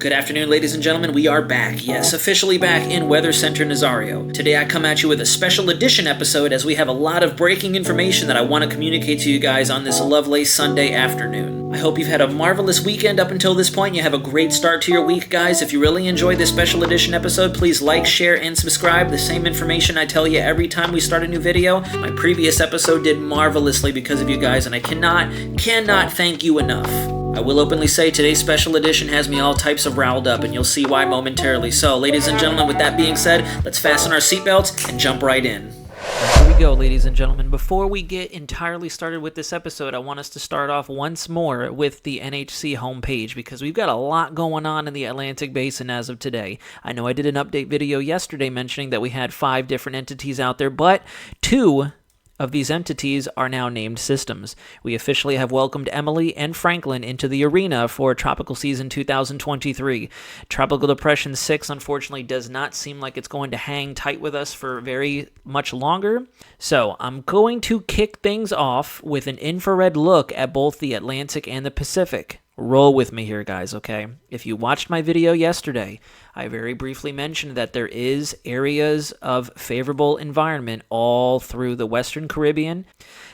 Good afternoon, ladies and gentlemen. We are back. Yes, officially back in Weather Center Nazario. Today I come at you with a special edition episode as we have a lot of breaking information that I want to communicate to you guys on this lovely Sunday afternoon. I hope you've had a marvelous weekend up until this point. You have a great start to your week, guys. If you really enjoyed this special edition episode, please like, share, and subscribe. The same information I tell you every time we start a new video. My previous episode did marvelously because of you guys, and I cannot thank you enough. I will openly say today's special edition has me all types of riled up, and you'll see why momentarily. So, ladies and gentlemen, with that being said, let's fasten our seatbelts and jump right in. Here we go, ladies and gentlemen. Before we get entirely started with this episode, I want us to start off once more with the NHC homepage because we've got a lot going on in the Atlantic Basin as of today. I know I did an update video yesterday mentioning that we had 5 different entities out there, but 2 of these entities are now named systems. We officially have welcomed Emily and Franklin into the arena for tropical season 2023. Tropical Depression 6, unfortunately, does not seem like it's going to hang tight with us for very much longer. So I'm going to kick things off with an infrared look at both the Atlantic and the Pacific. Roll with me here, guys, okay? If you watched my video yesterday, I very briefly mentioned that there is areas of favorable environment all through the Western Caribbean.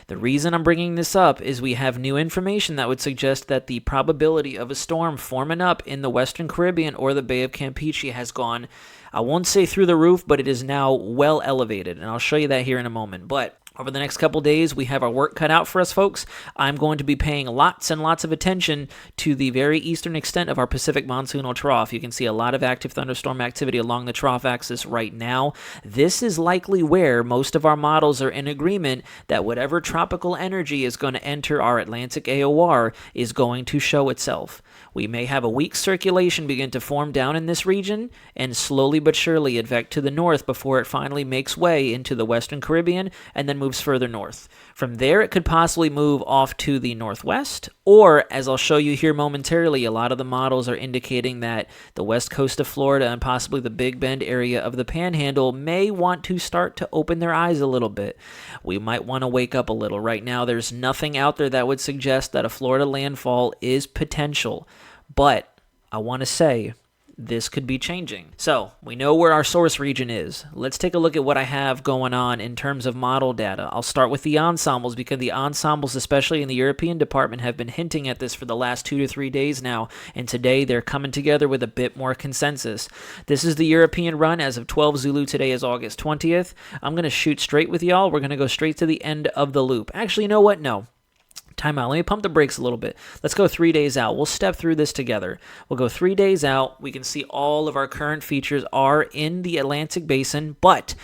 The reason I'm bringing this up is we have new information that would suggest that the probability of a storm forming up in the Western Caribbean or the Bay of Campeche has gone, I won't say through the roof, but it is now well elevated, and I'll show you that here in a moment. But over the next couple days, we have our work cut out for us, folks. I'm going to be paying lots and lots of attention to the very eastern extent of our Pacific monsoonal trough. You can see a lot of active thunderstorm activity along the trough axis right now. This is likely where most of our models are in agreement that whatever tropical energy is going to enter our Atlantic AOR is going to show itself. We may have a weak circulation begin to form down in this region and slowly but surely advect to the north before it finally makes way into the Western Caribbean and then moves further north. From there, it could possibly move off to the northwest, or, as I'll show you here momentarily, a lot of the models are indicating that the west coast of Florida and possibly the Big Bend area of the Panhandle may want to start to open their eyes a little bit. We might want to wake up a little. Right now, there's nothing out there that would suggest that a Florida landfall is potential, but I want to say this could be changing. So, we know where our source region is. Let's take a look at what I have going on in terms of model data. I'll start with the ensembles because the ensembles, especially in the European department, have been hinting at this for the last 2 to 3 days now, and today they're coming together with a bit more consensus. This is the European run as of 12 Zulu. Today is August 20th. I'm going to shoot straight with y'all. We're going to go straight to the end of the loop. Actually, you know what? No. Time out. Let me pump the brakes a little bit. Let's go 3 days out. We'll step through this together. We'll go 3 days out. We can see all of our current features are in the Atlantic Basin, but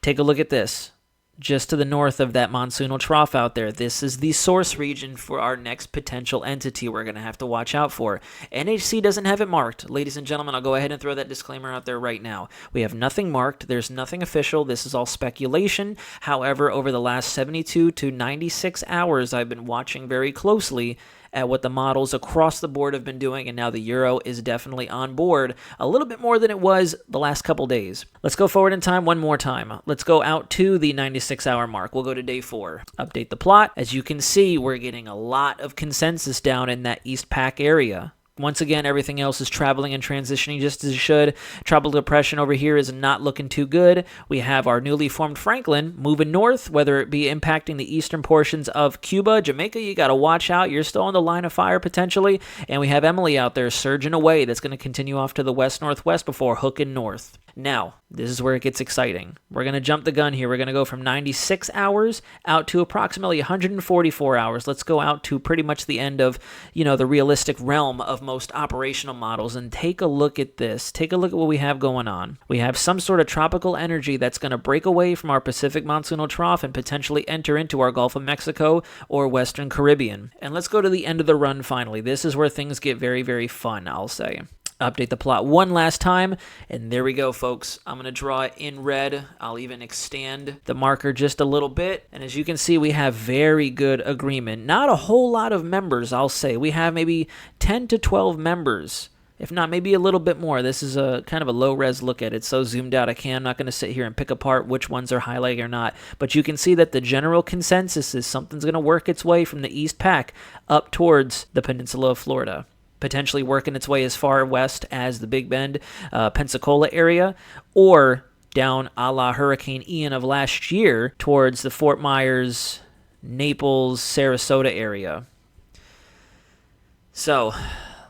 take a look at this. Just to the north of that monsoonal trough out there, this is the source region for our next potential entity we're going to have to watch out for. NHC doesn't have it marked. Ladies and gentlemen, I'll go ahead and throw that disclaimer out there right now. We have nothing marked. There's nothing official. This is all speculation. However, over the last 72 to 96 hours, I've been watching very closely at what the models across the board have been doing, and now the Euro is definitely on board a little bit more than it was the last couple days. Let's go forward in time one more time. Let's go out to the 96-hour mark. We'll go to day 4. Update the plot. As you can see, we're getting a lot of consensus down in that East Pac area. Once again, everything else is traveling and transitioning just as it should. Tropical depression over here is not looking too good. We have our newly formed Franklin moving north, whether it be impacting the eastern portions of Cuba, Jamaica. You got to watch out. You're still on the line of fire potentially. And we have Emily out there surging away. That's going to continue off to the west-northwest before hooking north. Now, this is where it gets exciting. We're going to jump the gun here. We're going to go from 96 hours out to approximately 144 hours. Let's go out to pretty much the end of, the realistic realm of most operational models and take a look at this. Take a look at what we have going on. We have some sort of tropical energy that's going to break away from our Pacific monsoonal trough and potentially enter into our Gulf of Mexico or Western Caribbean. And let's go to the end of the run finally. This is where things get very, very fun, I'll say. Update the plot one last time, and there we go, folks. I'm going to draw it in red. I'll even extend the marker just a little bit, and as you can see, we have very good agreement. Not a whole lot of members, I'll say. We have maybe 10 to 12 members, if not maybe a little bit more. This is a kind of a low-res look at it. It's so zoomed out I'm not going to sit here and pick apart which ones are highlighted or not, but you can see that the general consensus is something's going to work its way from the East Pac up towards the peninsula of Florida. potentially working its way as far west as the Big Bend, Pensacola area, or down a la Hurricane Ian of last year towards the Fort Myers, Naples, Sarasota area. So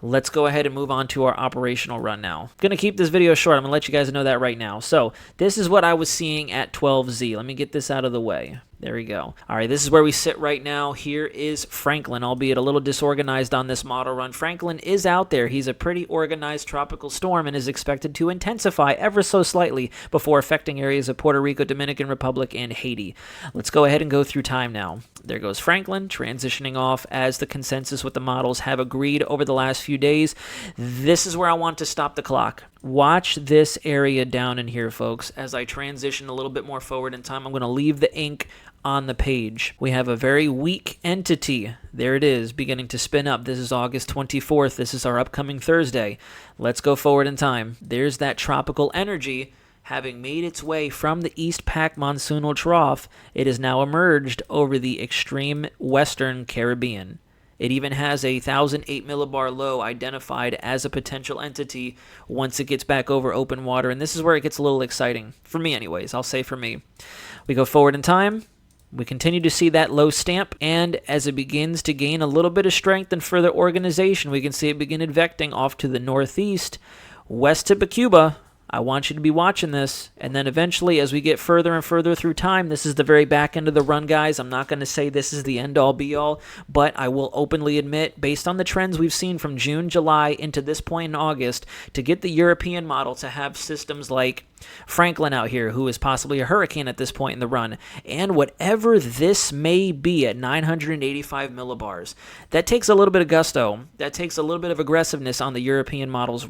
let's go ahead and move on to our operational run now. I'm going to keep this video short. I'm going to let you guys know that right now. So this is what I was seeing at 12Z. Let me get this out of the way. There we go. All right, this is where we sit right now. Here is Franklin, albeit a little disorganized on this model run. Franklin is out there. He's a pretty organized tropical storm and is expected to intensify ever so slightly before affecting areas of Puerto Rico, Dominican Republic, and Haiti. Let's go ahead and go through time now. There goes Franklin, transitioning off as the consensus with the models have agreed over the last few days. This is where I want to stop the clock. Watch this area down in here, folks. As I transition a little bit more forward in time, I'm going to leave the ink on the page. We have a very weak entity. There it is, beginning to spin up. This is August 24th. This is our upcoming Thursday. Let's go forward in time. There's that tropical energy having made its way from the East Pac monsoonal trough. It has now emerged over the extreme western Caribbean. It even has a 1,008 millibar low identified as a potential entity once it gets back over open water. And this is where it gets a little exciting. For me anyways, I'll say for me. We go forward in time. We continue to see that low stamp, and as it begins to gain a little bit of strength and further organization, we can see it begin advecting off to the northeast, west tip of Cuba. I want you to be watching this, and then eventually, as we get further and further through time, this is the very back end of the run, guys. I'm not going to say this is the end-all, be-all, but I will openly admit, based on the trends we've seen from June, July, into this point in August, to get the European model to have systems like Franklin out here, who is possibly a hurricane at this point in the run, and whatever this may be at 985 millibars, that takes a little bit of gusto. That takes a little bit of aggressiveness on the European model's,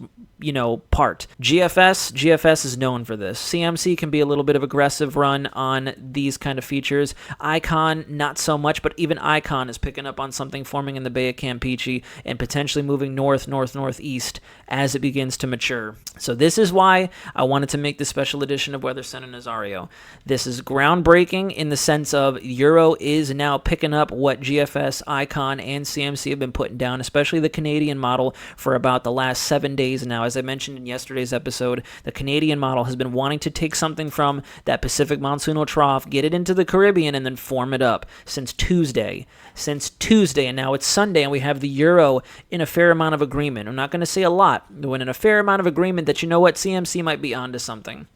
part. GFS is known for this. CMC can be a little bit of aggressive run on these kind of features. Icon, not so much, but even Icon is picking up on something forming in the Bay of Campeche and potentially moving northeast as it begins to mature. So this is why I wanted to make this special edition of Weather Center Nazario. This is groundbreaking in the sense of Euro is now picking up what GFS, Icon, and CMC have been putting down, especially the Canadian model, for about the last 7 days now. As I mentioned in yesterday's episode, the Canadian model has been wanting to take something from that Pacific monsoonal trough, get it into the Caribbean, and then form it up since Tuesday, and now it's Sunday, and we have the Euro in a fair amount of agreement. I'm not going to say a lot, but in a fair amount of agreement that, CMC might be onto something.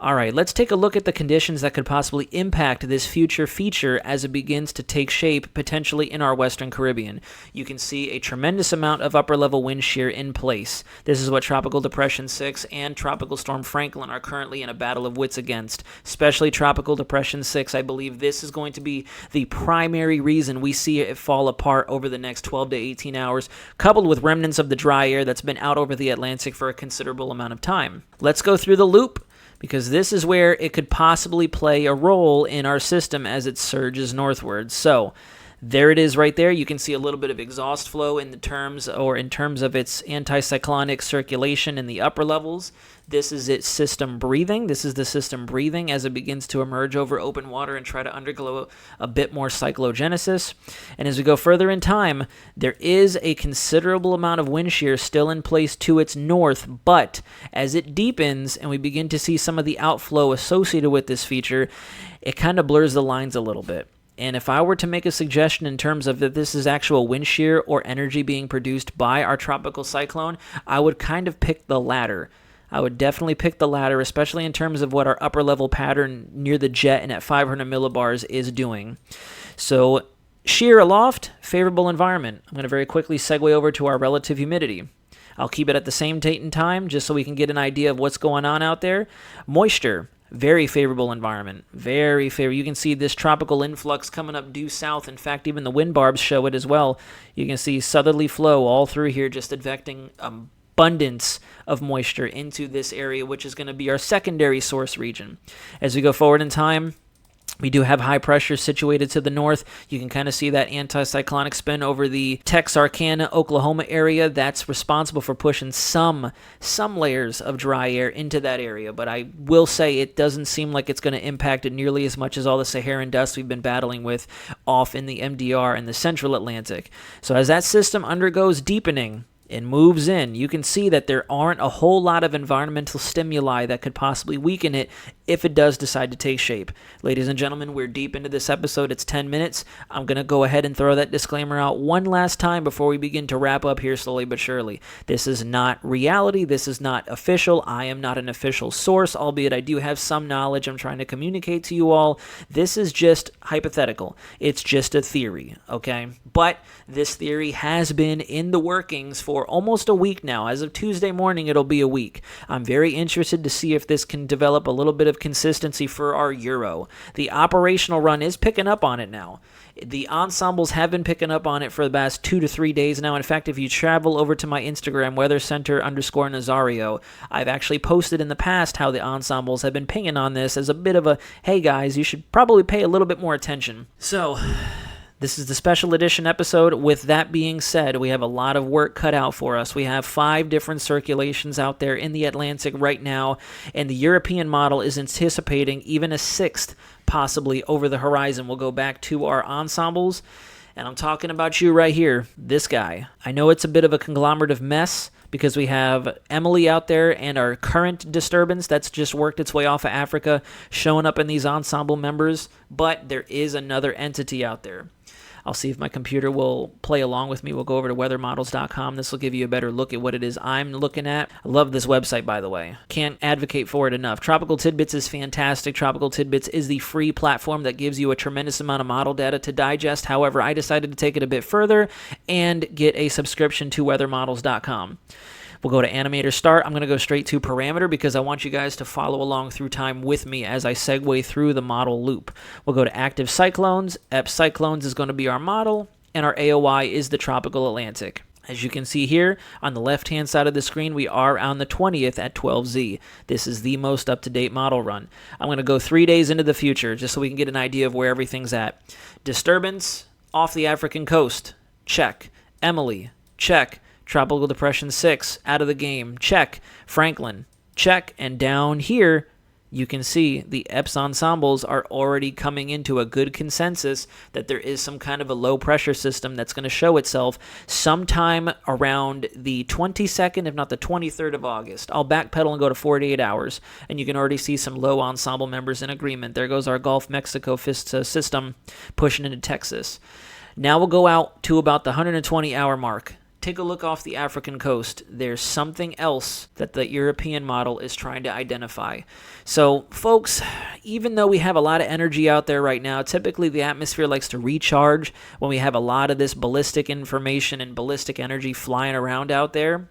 All right, let's take a look at the conditions that could possibly impact this future feature as it begins to take shape, potentially in our Western Caribbean. You can see a tremendous amount of upper-level wind shear in place. This is what Tropical Depression 6 and Tropical Storm Franklin are currently in a battle of wits against, especially Tropical Depression 6. I believe this is going to be the primary reason we see it fall apart over the next 12 to 18 hours, coupled with remnants of the dry air that's been out over the Atlantic for a considerable amount of time. Let's go through the loop, because this is where it could possibly play a role in our system as it surges northward. So there it is right there. You can see a little bit of exhaust flow in terms of its anticyclonic circulation in the upper levels. This is its system breathing. This is the system breathing as it begins to emerge over open water and try to undergo a bit more cyclogenesis. And as we go further in time, there is a considerable amount of wind shear still in place to its north, but as it deepens and we begin to see some of the outflow associated with this feature, it kind of blurs the lines a little bit. And if I were to make a suggestion in terms of that this is actual wind shear or energy being produced by our tropical cyclone, I would kind of pick the latter. I would definitely pick the latter, especially in terms of what our upper level pattern near the jet and at 500 millibars is doing. So shear aloft, favorable environment. I'm going to very quickly segue over to our relative humidity. I'll keep it at the same date and time just so we can get an idea of what's going on out there. Moisture. Very favorable environment. Very favorable. You can see this tropical influx coming up due south. In fact, even the wind barbs show it as well. You can see southerly flow all through here, just advecting abundance of moisture into this area, which is going to be our secondary source region. As we go forward in time, we do have high pressure situated to the north. You can kind of see that anticyclonic spin over the Texarkana, Oklahoma area. That's responsible for pushing some layers of dry air into that area. But I will say it doesn't seem like it's going to impact it nearly as much as all the Saharan dust we've been battling with off in the MDR and the central Atlantic. So as that system undergoes deepening, It moves in. You can see that there aren't a whole lot of environmental stimuli that could possibly weaken it if it does decide to take shape. Ladies and gentlemen, we're deep into this episode. It's 10 minutes. I'm going to go ahead and throw that disclaimer out one last time before we begin to wrap up here slowly but surely. This is not reality. This is not official. I am not an official source, albeit I do have some knowledge I'm trying to communicate to you all. This is just hypothetical. It's just a theory, okay? But this theory has been in the workings for almost a week now. As of Tuesday morning, it'll be a week. I'm very interested to see if this can develop a little bit of consistency for our Euro. The operational run is picking up on it now. The ensembles have been picking up on it for the past 2 to 3 days now. In fact, if you travel over to my Instagram, weathercenter_Nazario, I've actually posted in the past how the ensembles have been pinging on this as a bit of a, hey guys, you should probably pay a little bit more attention. So, this is the special edition episode. With that being said, we have a lot of work cut out for us. We have 5 different circulations out there in the Atlantic right now, and the European model is anticipating even a 6th possibly over the horizon. We'll go back to our ensembles, and I'm talking about you right here, this guy. I know it's a bit of a conglomerate of mess because we have Emily out there and our current disturbance that's just worked its way off of Africa showing up in these ensemble members, but there is another entity out there. I'll see if my computer will play along with me. We'll go over to weathermodels.com. This will give you a better look at what it is I'm looking at. I love this website, by the way. Can't advocate for it enough. Tropical Tidbits is fantastic. Tropical Tidbits is the free platform that gives you a tremendous amount of model data to digest. However, I decided to take it a bit further and get a subscription to weathermodels.com. We'll go to animator start. I'm going to go straight to parameter because I want you guys to follow along through time with me as I segue through the model loop. We'll go to active cyclones. Cyclones is going to be our model, and our AOI is the tropical Atlantic. As you can see here, on the left-hand side of the screen, we are on the 20th at 12Z. This is the most up-to-date model run. I'm going to go 3 days into the future just so we can get an idea of where everything's at. Disturbance off the African coast. Check. Emily. Check. Tropical Depression 6, out of the game, check. Franklin, check. And down here, you can see the EPS ensembles are already coming into a good consensus that there is some kind of a low-pressure system that's going to show itself sometime around the 22nd, if not the 23rd of August. I'll backpedal and go to 48 hours, and you can already see some low ensemble members in agreement. There goes our Gulf Mexico system pushing into Texas. Now we'll go out to about the 120-hour mark. Take a look off the African coast. There's something else that the European model is trying to identify. So, folks, even though we have a lot of energy out there right now, typically the atmosphere likes to recharge when we have a lot of this ballistic information and ballistic energy flying around out there.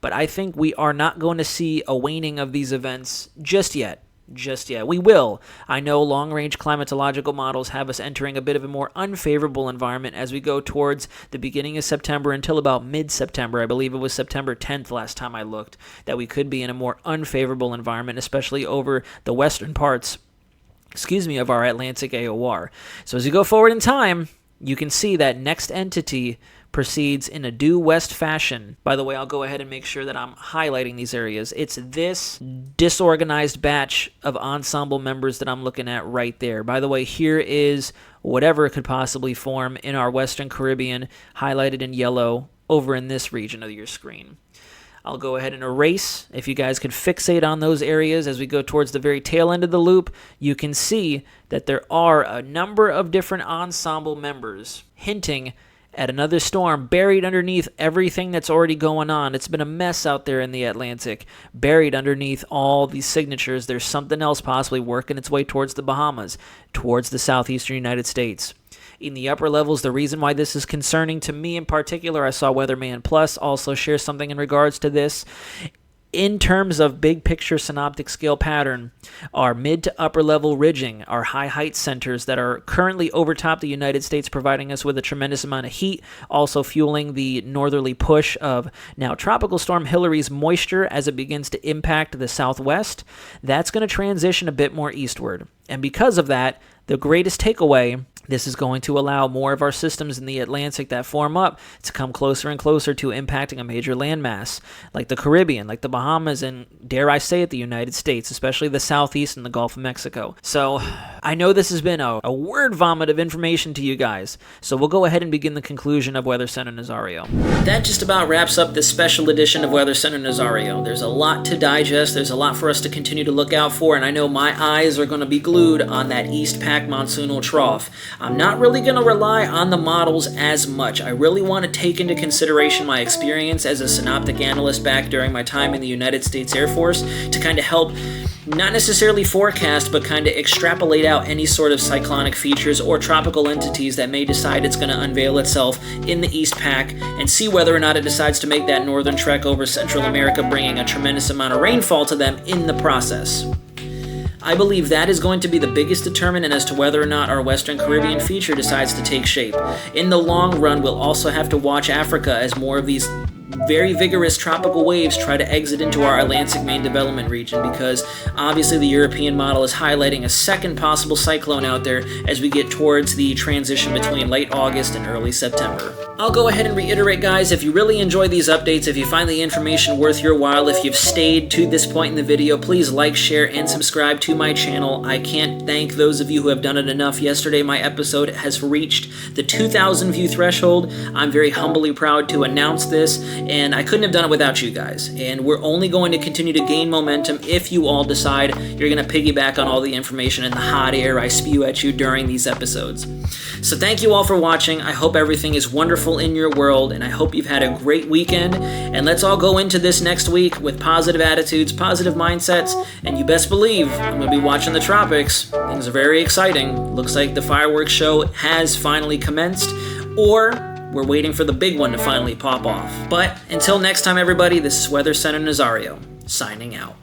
But I think we are not going to see a waning of these events just yet. We will. I know long-range climatological models have us entering a bit of a more unfavorable environment as we go towards the beginning of September until about mid-September. I believe it was September 10th last time I looked, that we could be in a more unfavorable environment, especially over the western parts, of our Atlantic AOR. So as you go forward in time, you can see that next entity proceeds in a due west fashion. By the way, I'll go ahead and make sure that I'm highlighting these areas. It's this disorganized batch of ensemble members that I'm looking at right there. By the way, here is whatever could possibly form in our Western Caribbean, highlighted in yellow over in this region of your screen. I'll go ahead and erase. If you guys could fixate on those areas as we go towards the very tail end of the loop, you can see that there are a number of different ensemble members hinting at another storm buried underneath everything that's already going on. It's been a mess out there in the Atlantic. Buried underneath all these signatures, there's something else possibly working its way towards the Bahamas, towards the southeastern United States. In the upper levels, the reason why this is concerning to me in particular, I saw Weatherman Plus also share something in regards to this. In terms of big picture synoptic scale pattern, our mid to upper level ridging, our high height centers that are currently over top the United States, providing us with a tremendous amount of heat, also fueling the northerly push of now Tropical Storm Hillary's moisture as it begins to impact the southwest. That's going to transition a bit more eastward. And because of that, the greatest takeaway This is going to allow more of our systems in the Atlantic that form up to come closer and closer to impacting a major landmass, like the Caribbean, like the Bahamas, and dare I say it, the United States, especially the Southeast and the Gulf of Mexico. So I know this has been a word vomit of information to you guys, so we'll go ahead and begin the conclusion of Weather Center Nazario. That just about wraps up this special edition of Weather Center Nazario. There's a lot to digest, there's a lot for us to continue to look out for, and I know my eyes are going to be glued on that East Pac monsoonal trough. I'm not really going to rely on the models as much. I really want to take into consideration my experience as a synoptic analyst back during my time in the United States Air Force to kind of help not necessarily forecast, but kind of extrapolate out any sort of cyclonic features or tropical entities that may decide it's going to unveil itself in the East Pac and see whether or not it decides to make that northern trek over Central America, bringing a tremendous amount of rainfall to them in the process. I believe that is going to be the biggest determinant as to whether or not our Western Caribbean feature decides to take shape. In the long run, we'll also have to watch Africa as more of these very vigorous tropical waves try to exit into our Atlantic main development region, because obviously the European model is highlighting a second possible cyclone out there as we get towards the transition between late August and early September. I'll go ahead and reiterate, guys, if you really enjoy these updates, if you find the information worth your while, if you've stayed to this point in the video, please like, share, and subscribe to my channel. I can't thank those of you who have done it enough. Yesterday, my episode has reached the 2,000 view threshold. I'm very humbly proud to announce this, and I couldn't have done it without you guys. And we're only going to continue to gain momentum if you all decide you're going to piggyback on all the information and the hot air I spew at you during these episodes. So thank you all for watching. I hope everything is wonderful in your world, and I hope you've had a great weekend. And let's all go into this next week with positive attitudes, positive mindsets, and you best believe I'm going to be watching the tropics. Things are very exciting. Looks like the fireworks show has finally commenced, or we're waiting for the big one to finally pop off. But until next time, everybody, this is Weather Center Nazario, signing out.